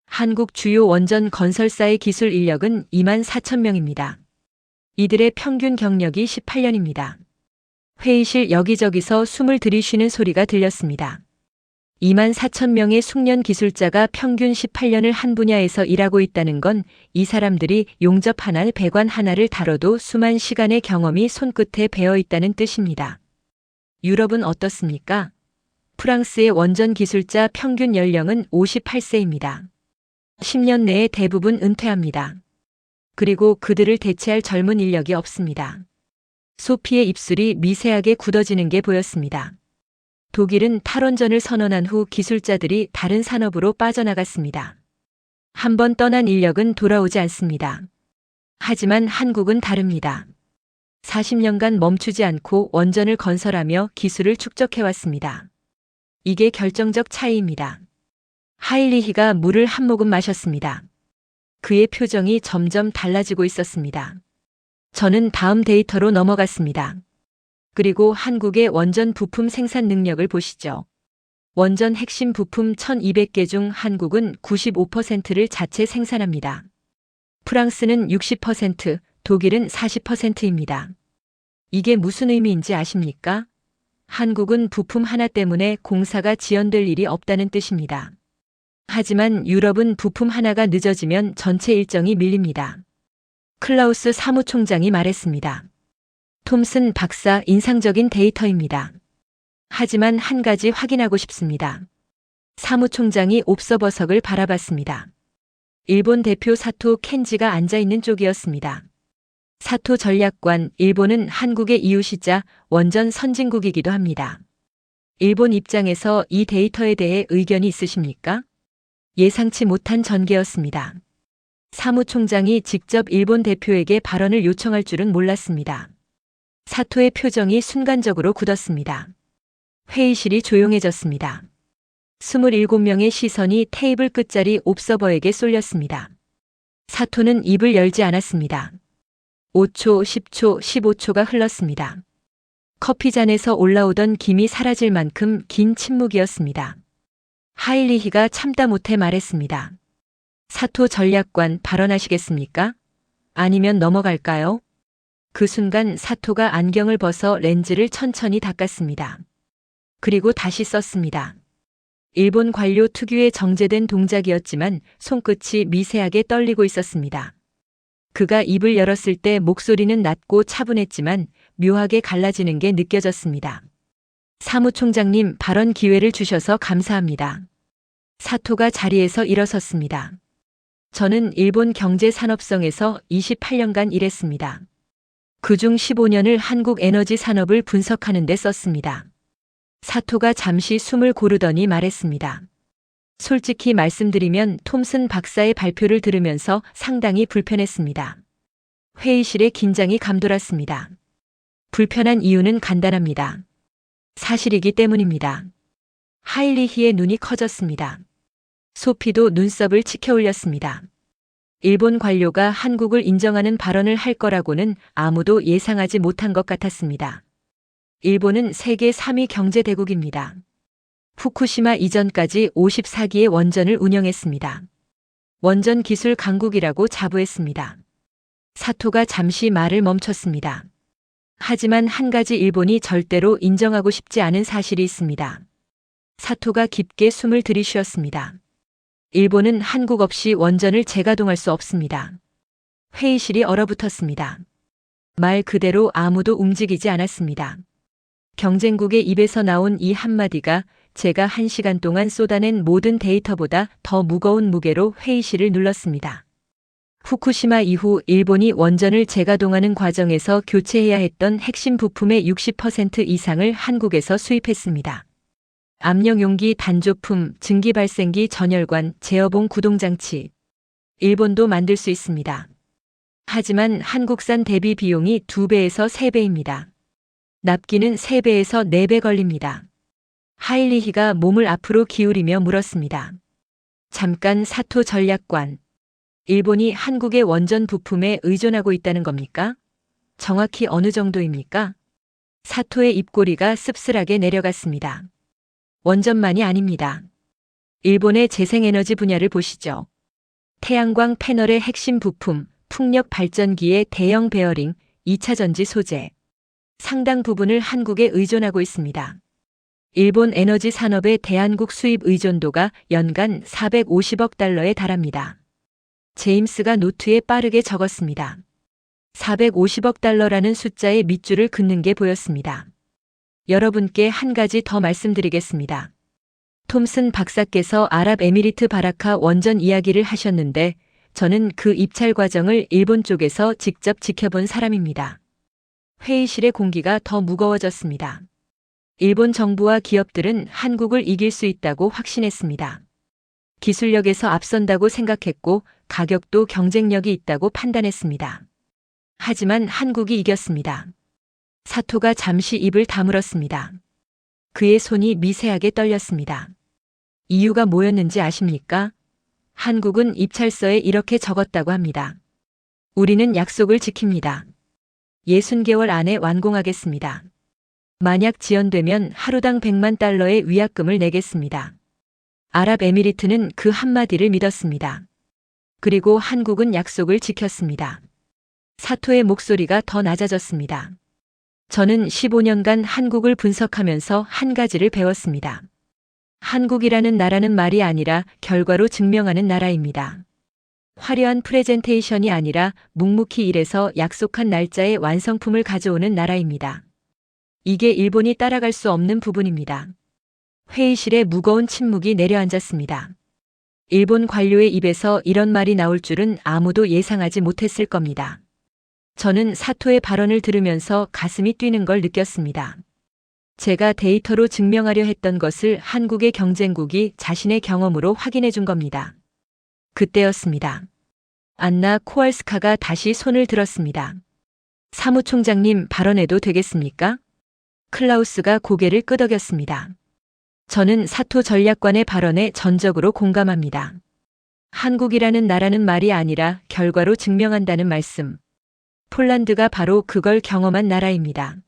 한국 주요 원전 건설사의 기술 인력은 24,000명입니다. 이들의 평균 경력이 18년입니다. 회의실 여기저기서 숨을 들이쉬는 소리가 들렸습니다. 24,000명의 숙련 기술자가 평균 18년을 한 분야에서 일하고 있다는 건 이 사람들이 용접 하나, 배관 하나를 다뤄도 수만 시간의 경험이 손끝에 배어 있다는 뜻입니다. 유럽은 어떻습니까? 프랑스의 원전 기술자 평균 연령은 58세입니다. 10년 내에 대부분 은퇴합니다. 그리고 그들을 대체할 젊은 인력이 없습니다. 소피의 입술이 미세하게 굳어지는 게 보였습니다. 독일은 탈원전을 선언한 후 기술자들이 다른 산업으로 빠져나갔습니다. 한번 떠난 인력은 돌아오지 않습니다. 하지만 한국은 다릅니다. 40년간 멈추지 않고 원전을 건설하며 기술을 축적해왔습니다. 이게 결정적 차이입니다. 하일리히가 물을 한 모금 마셨습니다. 그의 표정이 점점 달라지고 있었습니다. 저는 다음 데이터로 넘어갔습니다. 그리고 한국의 원전 부품 생산 능력을 보시죠. 원전 핵심 부품 1200개 중 한국은 95%를 자체 생산합니다. 프랑스는 60%, 독일은 40%입니다. 이게 무슨 의미인지 아십니까? 한국은 부품 하나 때문에 공사가 지연될 일이 없다는 뜻입니다. 하지만 유럽은 부품 하나가 늦어지면 전체 일정이 밀립니다. 클라우스 사무총장이 말했습니다. 톰슨 박사 인상적인 데이터입니다. 하지만 한 가지 확인하고 싶습니다. 사무총장이 옵서버석을 바라봤습니다. 일본 대표 사토 켄지가 앉아있는 쪽이었습니다. 사토 전략관, 일본은 한국의 이웃이자 원전 선진국이기도 합니다. 일본 입장에서 이 데이터에 대해 의견이 있으십니까? 예상치 못한 전개였습니다. 사무총장이 직접 일본 대표에게 발언을 요청할 줄은 몰랐습니다. 사토의 표정이 순간적으로 굳었습니다. 회의실이 조용해졌습니다. 27명의 시선이 테이블 끝자리 옵서버에게 쏠렸습니다. 사토는 입을 열지 않았습니다. 5초, 10초, 15초가 흘렀습니다. 커피잔에서 올라오던 김이 사라질 만큼 긴 침묵이었습니다. 하일리히가 참다 못해 말했습니다. 사토 전략관 발언하시겠습니까? 아니면 넘어갈까요? 그 순간 사토가 안경을 벗어 렌즈를 천천히 닦았습니다. 그리고 다시 썼습니다. 일본 관료 특유의 정제된 동작이었지만 손끝이 미세하게 떨리고 있었습니다. 그가 입을 열었을 때 목소리는 낮고 차분했지만 묘하게 갈라지는 게 느껴졌습니다. 사무총장님, 발언 기회를 주셔서 감사합니다. 사토가 자리에서 일어섰습니다. 저는 일본 경제산업성에서 28년간 일했습니다. 그중 15년을 한국 에너지 산업을 분석하는 데 썼습니다. 사토가 잠시 숨을 고르더니 말했습니다. 솔직히 말씀드리면 톰슨 박사의 발표를 들으면서 상당히 불편했습니다. 회의실의 긴장이 감돌았습니다. 불편한 이유는 간단합니다. 사실이기 때문입니다. 하일리히의 눈이 커졌습니다. 소피도 눈썹을 치켜 올렸습니다. 일본 관료가 한국을 인정하는 발언을 할 거라고는 아무도 예상하지 못한 것 같았습니다. 일본은 세계 3위 경제대국입니다. 후쿠시마 이전까지 54기의 원전을 운영했습니다. 원전 기술 강국이라고 자부했습니다. 사토가 잠시 말을 멈췄습니다. 하지만 한 가지 일본이 절대로 인정하고 싶지 않은 사실이 있습니다. 사토가 깊게 숨을 들이쉬었습니다. 일본은 한국 없이 원전을 재가동할 수 없습니다. 회의실이 얼어붙었습니다. 말 그대로 아무도 움직이지 않았습니다. 경쟁국의 입에서 나온 이 한마디가 제가 1시간 동안 쏟아낸 모든 데이터보다 더 무거운 무게로 회의실을 눌렀습니다. 후쿠시마 이후 일본이 원전을 재가동하는 과정에서 교체해야 했던 핵심 부품의 60% 이상을 한국에서 수입했습니다. 압력용기, 단조품, 증기발생기, 전열관, 제어봉 구동장치. 일본도 만들 수 있습니다. 하지만 한국산 대비 비용이 2배에서 3배입니다. 납기는 3배에서 4배 걸립니다. 하일리히가 몸을 앞으로 기울이며 물었습니다. 잠깐 사토 전략관. 일본이 한국의 원전 부품에 의존하고 있다는 겁니까? 정확히 어느 정도입니까? 사토의 입꼬리가 씁쓸하게 내려갔습니다. 원전만이 아닙니다. 일본의 재생에너지 분야를 보시죠. 태양광 패널의 핵심 부품, 풍력 발전기의 대형 베어링, 2차 전지 소재. 상당 부분을 한국에 의존하고 있습니다. 일본 에너지 산업의 대한국 수입 의존도가 연간 450억 달러에 달합니다. 제임스가 노트에 빠르게 적었습니다. 450억 달러라는 숫자에 밑줄을 긋는 게 보였습니다. 여러분께 한 가지 더 말씀드리겠습니다. 톰슨 박사께서 아랍에미리트 바라카 원전 이야기를 하셨는데 저는 그 입찰 과정을 일본 쪽에서 직접 지켜본 사람입니다. 회의실의 공기가 더 무거워졌습니다. 일본 정부와 기업들은 한국을 이길 수 있다고 확신했습니다. 기술력에서 앞선다고 생각했고 가격도 경쟁력이 있다고 판단했습니다. 하지만 한국이 이겼습니다. 사토가 잠시 입을 다물었습니다. 그의 손이 미세하게 떨렸습니다. 이유가 뭐였는지 아십니까? 한국은 입찰서에 이렇게 적었다고 합니다. 우리는 약속을 지킵니다. 60개월 안에 완공하겠습니다. 만약 지연되면 하루당 100만 달러의 위약금을 내겠습니다. 아랍에미리트는 그 한마디를 믿었습니다. 그리고 한국은 약속을 지켰습니다. 사토의 목소리가 더 낮아졌습니다. 저는 15년간 한국을 분석하면서 한 가지를 배웠습니다. 한국이라는 나라는 말이 아니라 결과로 증명하는 나라입니다. 화려한 프레젠테이션이 아니라 묵묵히 일해서 약속한 날짜에 완성품을 가져오는 나라입니다. 이게 일본이 따라갈 수 없는 부분입니다. 회의실에 무거운 침묵이 내려앉았습니다. 일본 관료의 입에서 이런 말이 나올 줄은 아무도 예상하지 못했을 겁니다. 저는 사토의 발언을 들으면서 가슴이 뛰는 걸 느꼈습니다. 제가 데이터로 증명하려 했던 것을 한국의 경쟁국이 자신의 경험으로 확인해 준 겁니다. 그때였습니다. 안나 코왈스카가 다시 손을 들었습니다. 사무총장님 발언해도 되겠습니까? 클라우스가 고개를 끄덕였습니다. 저는 사토 전략관의 발언에 전적으로 공감합니다. 한국이라는 나라는 말이 아니라 결과로 증명한다는 말씀. 폴란드가 바로 그걸 경험한 나라입니다.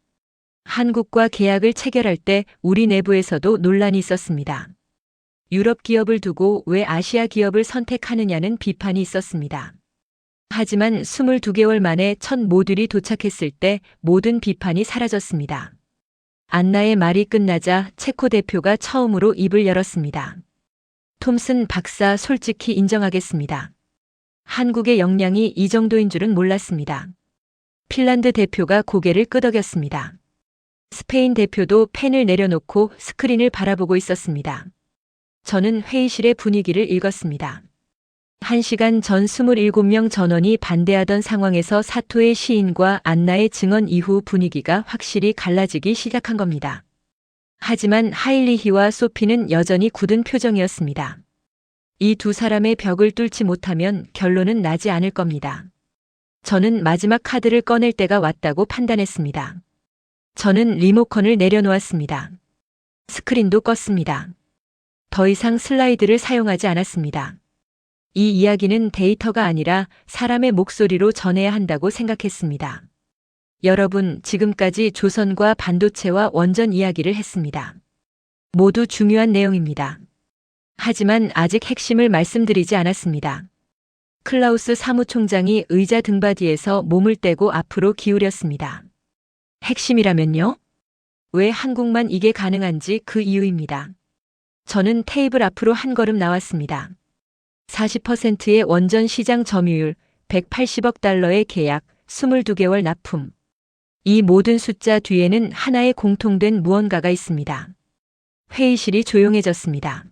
한국과 계약을 체결할 때 우리 내부에서도 논란이 있었습니다. 유럽 기업을 두고 왜 아시아 기업을 선택하느냐는 비판이 있었습니다. 하지만 22개월 만에 첫 모듈이 도착했을 때 모든 비판이 사라졌습니다. 안나의 말이 끝나자 체코 대표가 처음으로 입을 열었습니다. 톰슨 박사 솔직히 인정하겠습니다. 한국의 역량이 이 정도인 줄은 몰랐습니다. 핀란드 대표가 고개를 끄덕였습니다. 스페인 대표도 펜을 내려놓고 스크린을 바라보고 있었습니다. 저는 회의실의 분위기를 읽었습니다. 1시간 전 27명 전원이 반대하던 상황에서 사토의 시인과 안나의 증언 이후 분위기가 확실히 갈라지기 시작한 겁니다. 하지만 하일리히와 소피는 여전히 굳은 표정이었습니다. 이 두 사람의 벽을 뚫지 못하면 결론은 나지 않을 겁니다. 저는 마지막 카드를 꺼낼 때가 왔다고 판단했습니다. 저는 리모컨을 내려놓았습니다. 스크린도 껐습니다. 더 이상 슬라이드를 사용하지 않았습니다. 이 이야기는 데이터가 아니라 사람의 목소리로 전해야 한다고 생각했습니다. 여러분, 지금까지 조선과 반도체와 원전 이야기를 했습니다. 모두 중요한 내용입니다. 하지만 아직 핵심을 말씀드리지 않았습니다. 클라우스 사무총장이 의자 등받이에서 몸을 떼고 앞으로 기울였습니다. 핵심이라면요? 왜 한국만 이게 가능한지 그 이유입니다. 저는 테이블 앞으로 한 걸음 나왔습니다. 40%의 원전 시장 점유율, 180억 달러의 계약, 22개월 납품. 이 모든 숫자 뒤에는 하나의 공통된 무언가가 있습니다. 회의실이 조용해졌습니다.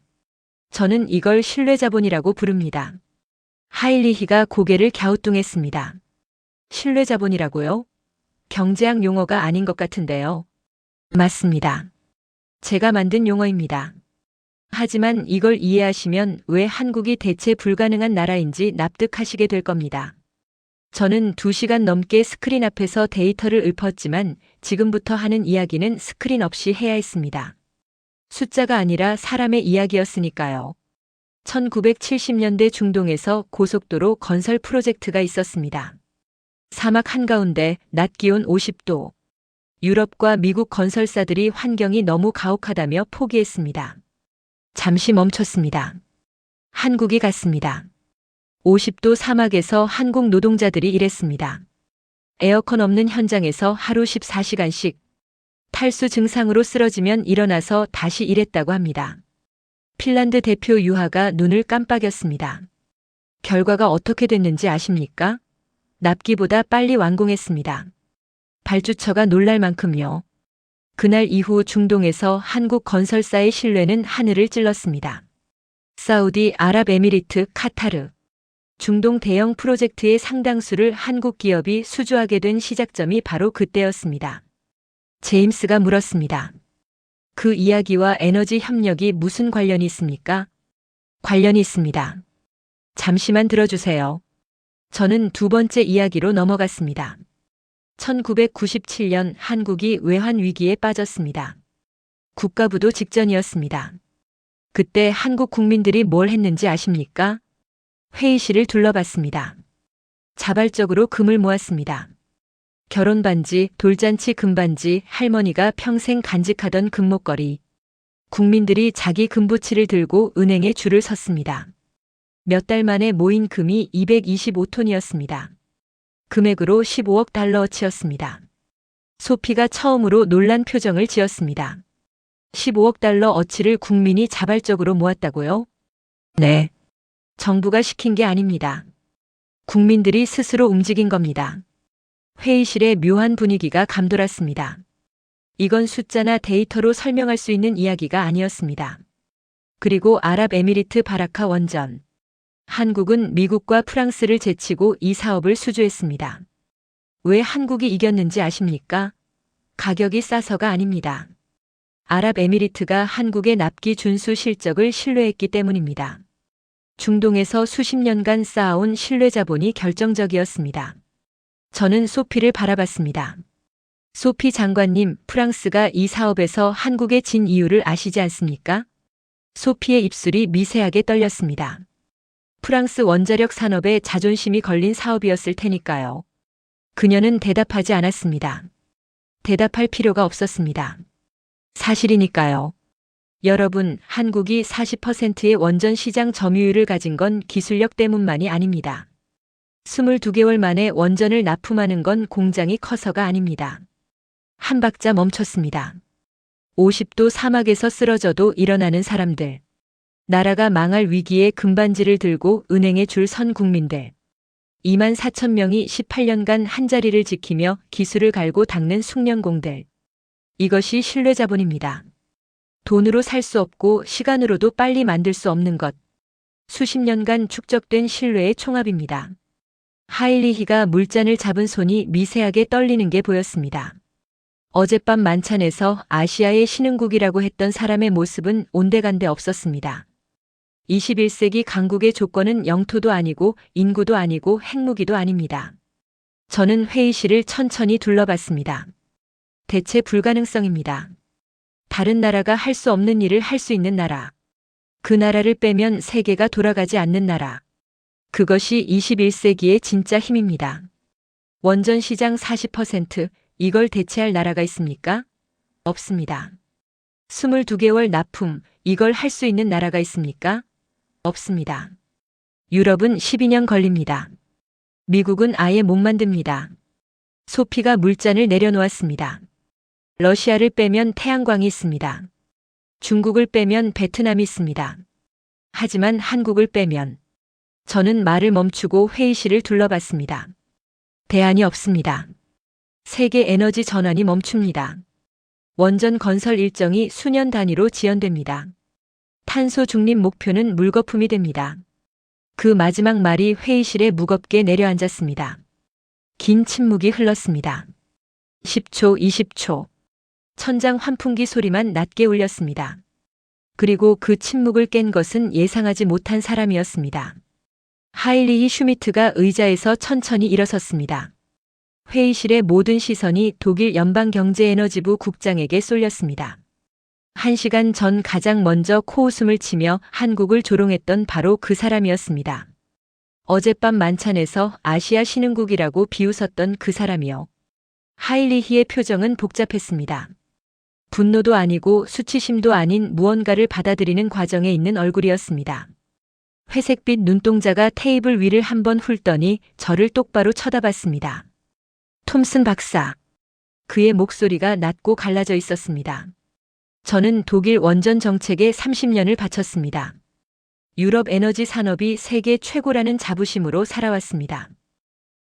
저는 이걸 신뢰자본이라고 부릅니다. 하일리히가 고개를 갸우뚱했습니다. 신뢰자본이라고요? 경제학 용어가 아닌 것 같은데요. 맞습니다. 제가 만든 용어입니다. 하지만 이걸 이해하시면 왜 한국이 대체 불가능한 나라인지 납득하시게 될 겁니다. 저는 2시간 넘게 스크린 앞에서 데이터를 읊었지만 지금부터 하는 이야기는 스크린 없이 해야 했습니다. 숫자가 아니라 사람의 이야기였으니까요. 1970년대 중동에서 고속도로 건설 프로젝트가 있었습니다. 사막 한가운데 낮 기온 50도. 유럽과 미국 건설사들이 환경이 너무 가혹하다며 포기했습니다. 잠시 멈췄습니다. 한국이 갔습니다. 50도 사막에서 한국 노동자들이 일했습니다. 에어컨 없는 현장에서 하루 14시간씩 탈수 증상으로 쓰러지면 일어나서 다시 일했다고 합니다. 핀란드 대표 유하가 눈을 깜빡였습니다. 결과가 어떻게 됐는지 아십니까? 납기보다 빨리 완공했습니다. 발주처가 놀랄 만큼요. 그날 이후 중동에서 한국 건설사의 신뢰는 하늘을 찔렀습니다. 사우디 아랍에미리트, 카타르. 중동 대형 프로젝트의 상당수를 한국 기업이 수주하게 된 시작점이 바로 그때였습니다. 제임스가 물었습니다. 그 이야기와 에너지 협력이 무슨 관련이 있습니까? 관련이 있습니다. 잠시만 들어주세요. 저는 두 번째 이야기로 넘어갔습니다. 1997년 한국이 외환 위기에 빠졌습니다. 국가부도 직전이었습니다. 그때 한국 국민들이 뭘 했는지 아십니까? 회의실을 둘러봤습니다. 자발적으로 금을 모았습니다. 결혼 반지, 돌잔치 금반지, 할머니가 평생 간직하던 금목걸이. 국민들이 자기 금부치를 들고 은행에 줄을 섰습니다. 몇 달 만에 모인 금이 225톤이었습니다. 금액으로 15억 달러어치였습니다. 소피가 처음으로 놀란 표정을 지었습니다. 15억 달러 어치를 국민이 자발적으로 모았다고요? 네. 정부가 시킨 게 아닙니다. 국민들이 스스로 움직인 겁니다. 회의실의 묘한 분위기가 감돌았습니다. 이건 숫자나 데이터로 설명할 수 있는 이야기가 아니었습니다. 그리고 아랍에미리트 바라카 원전. 한국은 미국과 프랑스를 제치고 이 사업을 수주했습니다. 왜 한국이 이겼는지 아십니까? 가격이 싸서가 아닙니다. 아랍에미리트가 한국의 납기 준수 실적을 신뢰했기 때문입니다. 중동에서 수십 년간 쌓아온 신뢰 자본이 결정적이었습니다. 저는 소피를 바라봤습니다. 소피 장관님, 프랑스가 이 사업에서 한국에 진 이유를 아시지 않습니까? 소피의 입술이 미세하게 떨렸습니다. 프랑스 원자력 산업에 자존심이 걸린 사업이었을 테니까요. 그녀는 대답하지 않았습니다. 대답할 필요가 없었습니다. 사실이니까요. 여러분, 한국이 40%의 원전 시장 점유율을 가진 건 기술력 때문만이 아닙니다. 22개월 만에 원전을 납품하는 건 공장이 커서가 아닙니다. 한 박자 멈췄습니다. 50도 사막에서 쓰러져도 일어나는 사람들. 나라가 망할 위기에 금반지를 들고 은행에 줄 선 국민들. 2만 4천 명이 18년간 한자리를 지키며 기술을 갈고 닦는 숙련공들. 이것이 신뢰 자본입니다. 돈으로 살 수 없고 시간으로도 빨리 만들 수 없는 것. 수십 년간 축적된 신뢰의 총합입니다. 하일리히가 물잔을 잡은 손이 미세하게 떨리는 게 보였습니다. 어젯밤 만찬에서 아시아의 신흥국이라고 했던 사람의 모습은 온데간데 없었습니다. 21세기 강국의 조건은 영토도 아니고 인구도 아니고 핵무기도 아닙니다. 저는 회의실을 천천히 둘러봤습니다. 대체 불가능성입니다. 다른 나라가 할 수 없는 일을 할 수 있는 나라. 그 나라를 빼면 세계가 돌아가지 않는 나라. 그것이 21세기의 진짜 힘입니다. 원전 시장 40%, 이걸 대체할 나라가 있습니까? 없습니다. 22개월 납품, 이걸 할 수 있는 나라가 있습니까? 없습니다. 유럽은 12년 걸립니다. 미국은 아예 못 만듭니다. 소피가 물잔을 내려놓았습니다. 러시아를 빼면 태양광이 있습니다. 중국을 빼면 베트남이 있습니다. 하지만 한국을 빼면 저는 말을 멈추고 회의실을 둘러봤습니다. 대안이 없습니다. 세계 에너지 전환이 멈춥니다. 원전 건설 일정이 수년 단위로 지연됩니다. 탄소 중립 목표는 물거품이 됩니다. 그 마지막 말이 회의실에 무겁게 내려앉았습니다. 긴 침묵이 흘렀습니다. 10초, 20초. 천장 환풍기 소리만 낮게 울렸습니다. 그리고 그 침묵을 깬 것은 예상하지 못한 사람이었습니다. 하일리히 슈미트가 의자에서 천천히 일어섰습니다. 회의실의 모든 시선이 독일 연방경제에너지부 국장에게 쏠렸습니다. 1시간 전 가장 먼저 코웃음을 치며 한국을 조롱했던 바로 그 사람이었습니다. 어젯밤 만찬에서 아시아 신흥국이라고 비웃었던 그 사람이요. 하일리히의 표정은 복잡했습니다. 분노도 아니고 수치심도 아닌 무언가를 받아들이는 과정에 있는 얼굴이었습니다. 회색빛 눈동자가 테이블 위를 한번 훑더니 저를 똑바로 쳐다봤습니다. 톰슨 박사. 그의 목소리가 낮고 갈라져 있었습니다. 저는 독일 원전 정책에 30년을 바쳤습니다. 유럽 에너지 산업이 세계 최고라는 자부심으로 살아왔습니다.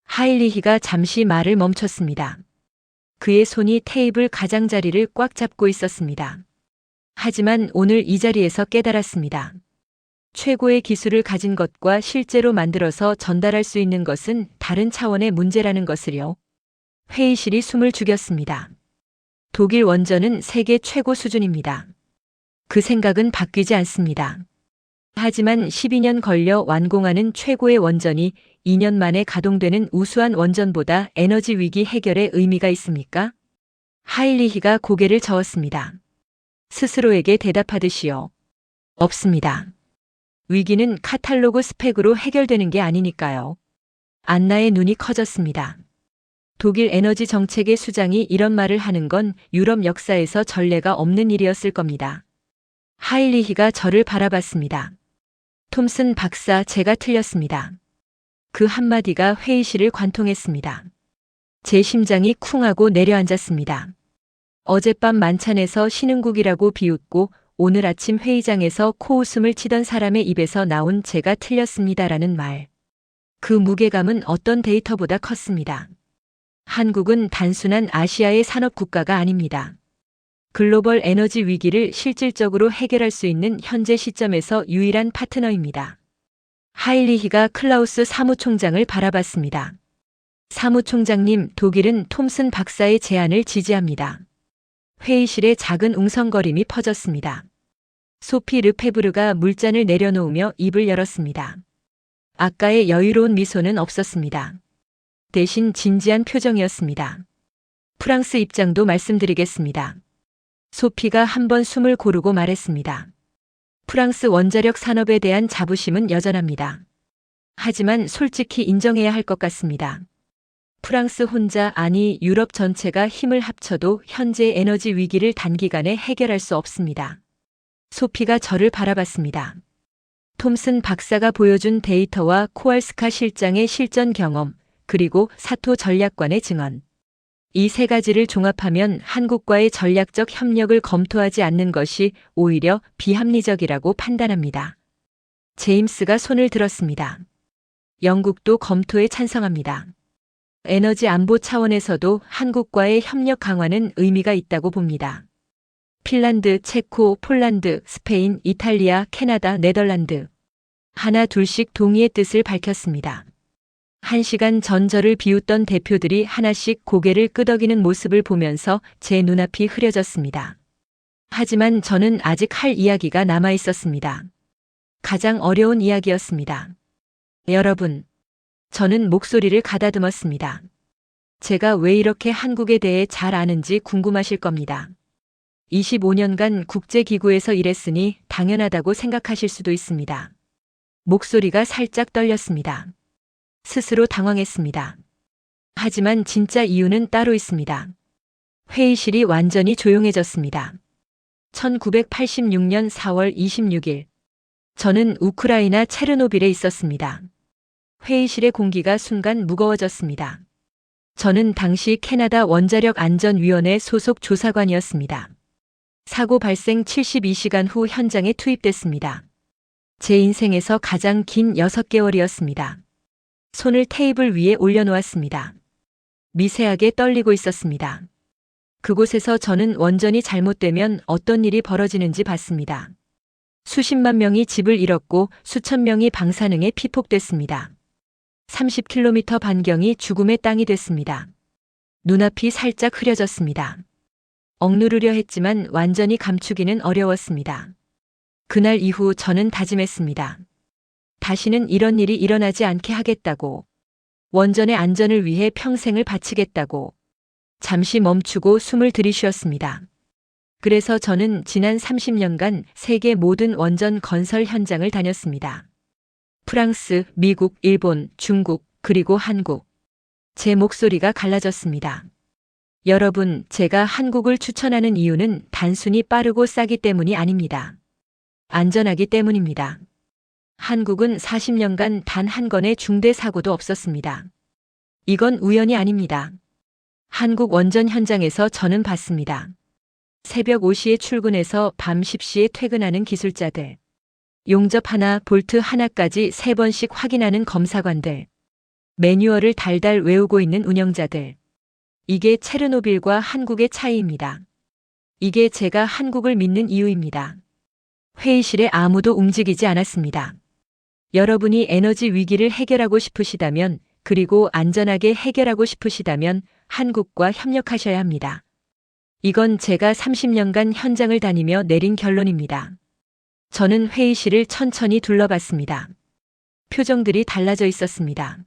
하일리히가 잠시 말을 멈췄습니다. 그의 손이 테이블 가장자리를 꽉 잡고 있었습니다. 하지만 오늘 이 자리에서 깨달았습니다. 최고의 기술을 가진 것과 실제로 만들어서 전달할 수 있는 것은 다른 차원의 문제라는 것을요. 회의실이 숨을 죽였습니다. 독일 원전은 세계 최고 수준입니다. 그 생각은 바뀌지 않습니다. 하지만 12년 걸려 완공하는 최고의 원전이 2년 만에 가동되는 우수한 원전보다 에너지 위기 해결에 의미가 있습니까? 하일리히가 고개를 저었습니다. 스스로에게 대답하듯이요. 없습니다. 위기는 카탈로그 스펙으로 해결되는 게 아니니까요. 안나의 눈이 커졌습니다. 독일 에너지 정책의 수장이 이런 말을 하는 건 유럽 역사에서 전례가 없는 일이었을 겁니다. 하일리히가 저를 바라봤습니다. 톰슨 박사, 제가 틀렸습니다. 그 한마디가 회의실을 관통했습니다. 제 심장이 쿵 하고 내려앉았습니다. 어젯밤 만찬에서 신흥국이라고 비웃고 오늘 아침 회의장에서 코웃음을 치던 사람의 입에서 나온 제가 틀렸습니다라는 말. 그 무게감은 어떤 데이터보다 컸습니다. 한국은 단순한 아시아의 산업 국가가 아닙니다. 글로벌 에너지 위기를 실질적으로 해결할 수 있는 현재 시점에서 유일한 파트너입니다. 하일리히가 클라우스 사무총장을 바라봤습니다. 사무총장님, 독일은 톰슨 박사의 제안을 지지합니다. 회의실에 작은 웅성거림이 퍼졌습니다. 소피 르페브르가 물잔을 내려놓으며 입을 열었습니다. 아까의 여유로운 미소는 없었습니다. 대신 진지한 표정이었습니다. 프랑스 입장도 말씀드리겠습니다. 소피가 한번 숨을 고르고 말했습니다. 프랑스 원자력 산업에 대한 자부심은 여전합니다. 하지만 솔직히 인정해야 할 것 같습니다. 프랑스 혼자, 아니 유럽 전체가 힘을 합쳐도 현재 에너지 위기를 단기간에 해결할 수 없습니다. 소피가 저를 바라봤습니다. 톰슨 박사가 보여준 데이터와 코알스카 실장의 실전 경험, 그리고 사토 전략관의 증언. 이 세 가지를 종합하면 한국과의 전략적 협력을 검토하지 않는 것이 오히려 비합리적이라고 판단합니다. 제임스가 손을 들었습니다. 영국도 검토에 찬성합니다. 에너지 안보 차원에서도 한국과의 협력 강화는 의미가 있다고 봅니다. 핀란드, 체코, 폴란드, 스페인, 이탈리아, 캐나다, 네덜란드. 하나 둘씩 동의의 뜻을 밝혔습니다. 1시간 전 저를 비웃던 대표들이 하나씩 고개를 끄덕이는 모습을 보면서 제 눈앞이 흐려졌습니다. 하지만 저는 아직 할 이야기가 남아 있었습니다. 가장 어려운 이야기였습니다. 여러분, 저는 목소리를 가다듬었습니다. 제가 왜 이렇게 한국에 대해 잘 아는지 궁금하실 겁니다. 25년간 국제기구에서 일했으니 당연하다고 생각하실 수도 있습니다. 목소리가 살짝 떨렸습니다. 스스로 당황했습니다. 하지만 진짜 이유는 따로 있습니다. 회의실이 완전히 조용해졌습니다. 1986년 4월 26일. 저는 우크라이나 체르노빌에 있었습니다. 회의실의 공기가 순간 무거워졌습니다. 저는 당시 캐나다 원자력안전위원회 소속 조사관이었습니다. 사고 발생 72시간 후 현장에 투입됐습니다. 제 인생에서 가장 긴 6개월이었습니다. 손을 테이블 위에 올려놓았습니다. 미세하게 떨리고 있었습니다. 그곳에서 저는 원전이 잘못되면 어떤 일이 벌어지는지 봤습니다. 수십만 명이 집을 잃었고 수천 명이 방사능에 피폭됐습니다. 30km 반경이 죽음의 땅이 됐습니다. 눈앞이 살짝 흐려졌습니다. 억누르려 했지만 완전히 감추기는 어려웠습니다. 그날 이후 저는 다짐했습니다. 다시는 이런 일이 일어나지 않게 하겠다고. 원전의 안전을 위해 평생을 바치겠다고. 잠시 멈추고 숨을 들이쉬었습니다. 그래서 저는 지난 30년간 세계 모든 원전 건설 현장을 다녔습니다. 프랑스, 미국, 일본, 중국, 그리고 한국. 제 목소리가 갈라졌습니다. 여러분, 제가 한국을 추천하는 이유는 단순히 빠르고 싸기 때문이 아닙니다. 안전하기 때문입니다. 한국은 40년간 단 한 건의 중대 사고도 없었습니다. 이건 우연이 아닙니다. 한국 원전 현장에서 저는 봤습니다. 새벽 5시에 출근해서 밤 10시에 퇴근하는 기술자들. 용접 하나, 볼트 하나까지 3번씩 확인하는 검사관들. 매뉴얼을 달달 외우고 있는 운영자들. 이게 체르노빌과 한국의 차이입니다. 이게 제가 한국을 믿는 이유입니다. 회의실에 아무도 움직이지 않았습니다. 여러분이 에너지 위기를 해결하고 싶으시다면, 그리고 안전하게 해결하고 싶으시다면 한국과 협력하셔야 합니다. 이건 제가 30년간 현장을 다니며 내린 결론입니다. 저는 회의실을 천천히 둘러봤습니다. 표정들이 달라져 있었습니다.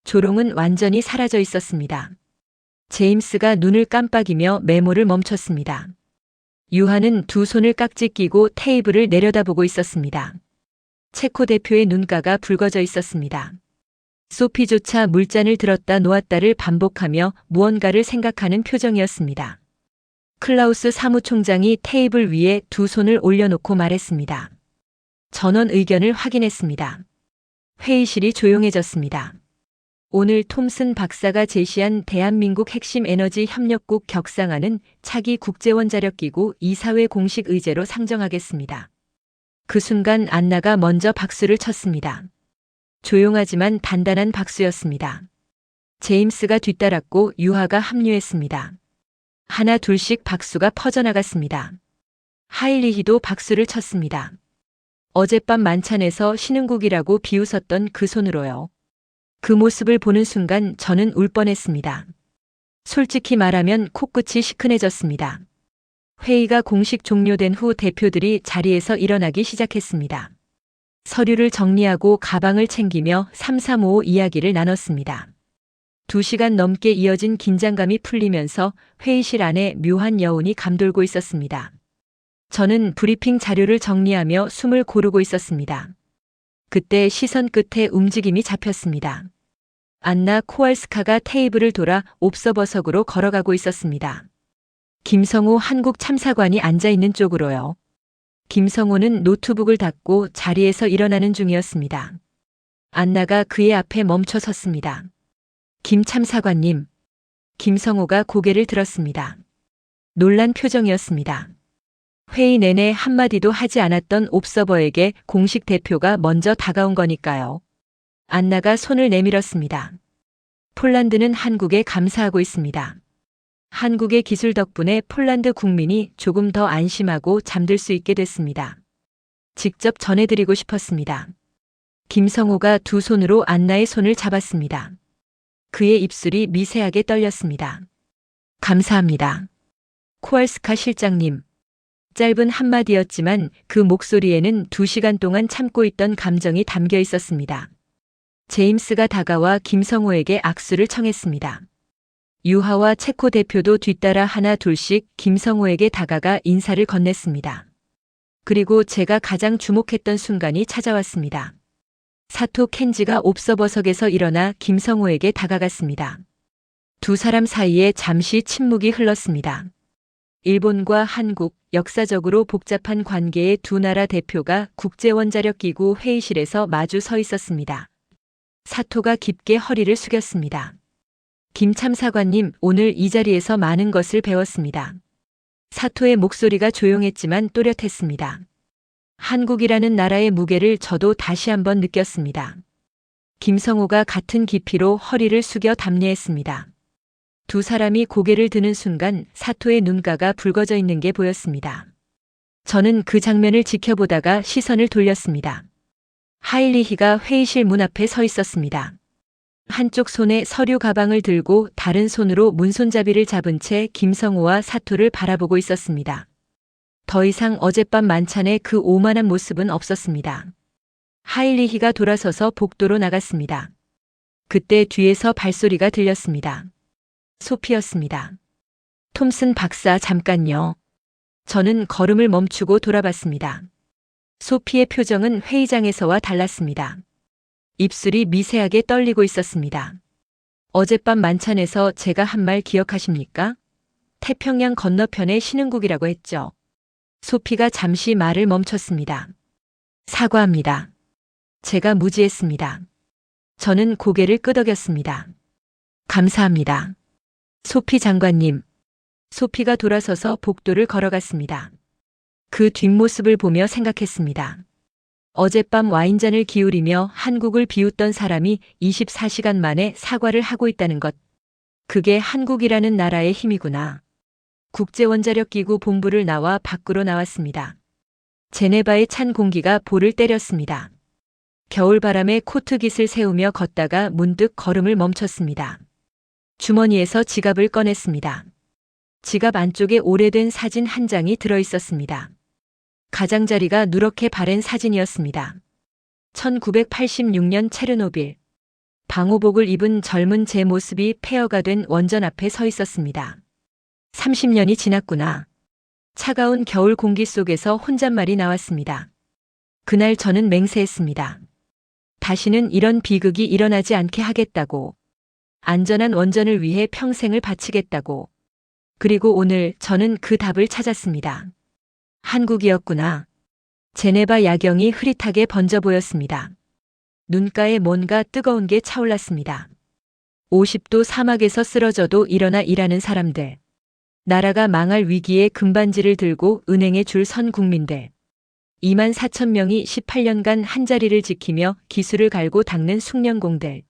조롱은 완전히 사라져 있었습니다. 제임스가 눈을 깜빡이며 메모를 멈췄습니다. 유하는 두 손을 깍지 끼고 테이블을 내려다보고 있었습니다. 체코 대표의 눈가가 붉어져 있었습니다. 소피조차 물잔을 들었다 놓았다를 반복하며 무언가를 생각하는 표정이었습니다. 클라우스 사무총장이 테이블 위에 두 손을 올려놓고 말했습니다. 전원 의견을 확인했습니다. 회의실이 조용해졌습니다. 오늘 톰슨 박사가 제시한 대한민국 핵심 에너지 협력국 격상안은 차기 국제원자력기구 이사회 공식 의제로 상정하겠습니다. 그 순간 안나가 먼저 박수를 쳤습니다. 조용하지만 단단한 박수였습니다. 제임스가 뒤따랐고 유하가 합류했습니다. 하나 둘씩 박수가 퍼져나갔습니다. 하일리히도 박수를 쳤습니다. 어젯밤 만찬에서 신흥국이라고 비웃었던 그 손으로요. 그 모습을 보는 순간 저는 울 뻔했습니다. 솔직히 말하면 코끝이 시큰해졌습니다. 회의가 공식 종료된 후 대표들이 자리에서 일어나기 시작했습니다. 서류를 정리하고 가방을 챙기며 3355 이야기를 나눴습니다. 2시간 넘게 이어진 긴장감이 풀리면서 회의실 안에 묘한 여운이 감돌고 있었습니다. 저는 브리핑 자료를 정리하며 숨을 고르고 있었습니다. 그때 시선 끝에 움직임이 잡혔습니다. 안나 코왈스카가 테이블을 돌아 옵서버석으로 걸어가고 있었습니다. 김성호 한국 참사관이 앉아있는 쪽으로요. 김성호는 노트북을 닫고 자리에서 일어나는 중이었습니다. 안나가 그의 앞에 멈춰 섰습니다. 김 참사관님. 김성호가 고개를 들었습니다. 놀란 표정이었습니다. 회의 내내 한마디도 하지 않았던 옵서버에게 공식 대표가 먼저 다가온 거니까요. 안나가 손을 내밀었습니다. 폴란드는 한국에 감사하고 있습니다. 한국의 기술 덕분에 폴란드 국민이 조금 더 안심하고 잠들 수 있게 됐습니다. 직접 전해드리고 싶었습니다. 김성호가 두 손으로 안나의 손을 잡았습니다. 그의 입술이 미세하게 떨렸습니다. 감사합니다. 코왈스카 실장님. 짧은 한마디였지만 그 목소리에는 2시간 동안 참고 있던 감정이 담겨 있었습니다. 제임스가 다가와 김성호에게 악수를 청했습니다. 유하와 체코 대표도 뒤따라 하나 둘씩 김성호에게 다가가 인사를 건넸습니다. 그리고 제가 가장 주목했던 순간이 찾아왔습니다. 사토 켄지가 옵서버석에서 일어나 김성호에게 다가갔습니다. 두 사람 사이에 잠시 침묵이 흘렀습니다. 일본과 한국, 역사적으로 복잡한 관계의 두 나라 대표가 국제원자력기구 회의실에서 마주 서 있었습니다. 사토가 깊게 허리를 숙였습니다. 김 참사관님, 오늘 이 자리에서 많은 것을 배웠습니다. 사토의 목소리가 조용했지만 또렷했습니다. 한국이라는 나라의 무게를 저도 다시 한번 느꼈습니다. 김성호가 같은 깊이로 허리를 숙여 답례했습니다. 두 사람이 고개를 드는 순간 사토의 눈가가 붉어져 있는 게 보였습니다. 저는 그 장면을 지켜보다가 시선을 돌렸습니다. 하일리히가 회의실 문 앞에 서 있었습니다. 한쪽 손에 서류 가방을 들고 다른 손으로 문손잡이를 잡은 채 김성호와 사토를 바라보고 있었습니다. 더 이상 어젯밤 만찬의 그 오만한 모습은 없었습니다. 하일리히가 돌아서서 복도로 나갔습니다. 그때 뒤에서 발소리가 들렸습니다. 소피였습니다. 톰슨 박사, 잠깐요. 저는 걸음을 멈추고 돌아봤습니다. 소피의 표정은 회의장에서와 달랐습니다. 입술이 미세하게 떨리고 있었습니다. 어젯밤 만찬에서 제가 한 말 기억하십니까? 태평양 건너편의 신흥국이라고 했죠. 소피가 잠시 말을 멈췄습니다. 사과합니다. 제가 무지했습니다. 저는 고개를 끄덕였습니다. 감사합니다. 소피 장관님. 소피가 돌아서서 복도를 걸어갔습니다. 그 뒷모습을 보며 생각했습니다. 어젯밤 와인잔을 기울이며 한국을 비웃던 사람이 24시간 만에 사과를 하고 있다는 것. 그게 한국이라는 나라의 힘이구나. 국제원자력기구 본부를 나와 밖으로 나왔습니다. 제네바의 찬 공기가 볼을 때렸습니다. 겨울바람에 코트깃을 세우며 걷다가 문득 걸음을 멈췄습니다. 주머니에서 지갑을 꺼냈습니다. 지갑 안쪽에 오래된 사진 한 장이 들어 있었습니다. 가장자리가 누렇게 바랜 사진이었습니다. 1986년 체르노빌. 방호복을 입은 젊은 제 모습이 폐허가 된 원전 앞에 서 있었습니다. 30년이 지났구나. 차가운 겨울 공기 속에서 혼잣말이 나왔습니다. 그날 저는 맹세했습니다. 다시는 이런 비극이 일어나지 않게 하겠다고. 안전한 원전을 위해 평생을 바치겠다고. 그리고 오늘 저는 그 답을 찾았습니다. 한국이었구나. 제네바 야경이 흐릿하게 번져 보였습니다. 눈가에 뭔가 뜨거운 게 차올랐습니다. 50도 사막에서 쓰러져도 일어나 일하는 사람들. 나라가 망할 위기에 금반지를 들고 은행에 줄 선 국민들. 2만 4천 명이 18년간 한자리를 지키며 기술을 갈고 닦는 숙련공들.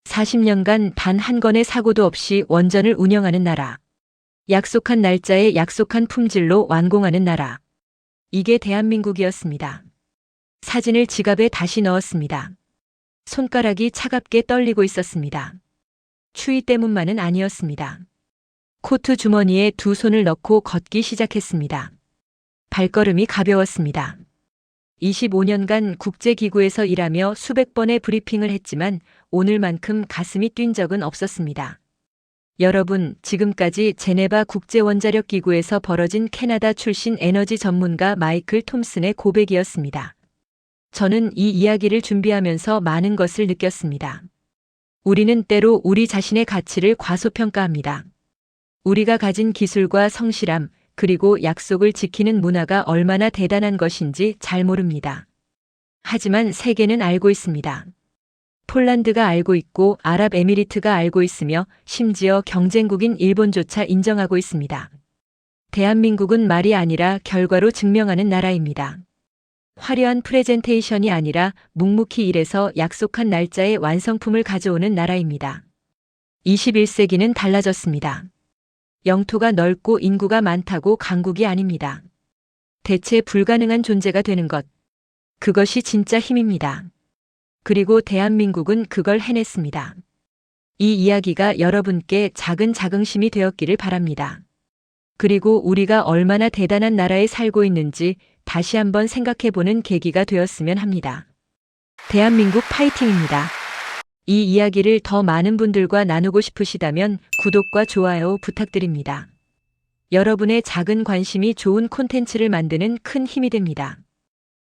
40년간 단 한 건의 사고도 없이 원전을 운영하는 나라. 약속한 날짜에 약속한 품질로 완공하는 나라. 이게 대한민국이었습니다. 사진을 지갑에 다시 넣었습니다. 손가락이 차갑게 떨리고 있었습니다. 추위 때문만은 아니었습니다. 코트 주머니에 두 손을 넣고 걷기 시작했습니다. 발걸음이 가벼웠습니다. 25년간 국제기구에서 일하며 수백 번의 브리핑을 했지만 오늘만큼 가슴이 뛴 적은 없었습니다. 여러분, 지금까지 제네바 국제원자력기구에서 벌어진 캐나다 출신 에너지 전문가 마이클 톰슨의 고백이었습니다. 저는 이 이야기를 준비하면서 많은 것을 느꼈습니다. 우리는 때로 우리 자신의 가치를 과소평가합니다. 우리가 가진 기술과 성실함, 그리고 약속을 지키는 문화가 얼마나 대단한 것인지 잘 모릅니다. 하지만 세계는 알고 있습니다. 폴란드가 알고 있고 아랍에미리트가 알고 있으며 심지어 경쟁국인 일본조차 인정하고 있습니다. 대한민국은 말이 아니라 결과로 증명하는 나라입니다. 화려한 프레젠테이션이 아니라 묵묵히 일해서 약속한 날짜에 완성품을 가져오는 나라입니다. 21세기는 달라졌습니다. 영토가 넓고 인구가 많다고 강국이 아닙니다. 대체 불가능한 존재가 되는 것. 그것이 진짜 힘입니다. 그리고 대한민국은 그걸 해냈습니다. 이 이야기가 여러분께 작은 자긍심이 되었기를 바랍니다. 그리고 우리가 얼마나 대단한 나라에 살고 있는지 다시 한번 생각해보는 계기가 되었으면 합니다. 대한민국 파이팅입니다. 이 이야기를 더 많은 분들과 나누고 싶으시다면 구독과 좋아요 부탁드립니다. 여러분의 작은 관심이 좋은 콘텐츠를 만드는 큰 힘이 됩니다.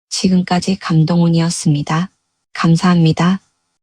지금까지 감동훈이었습니다. 감사합니다.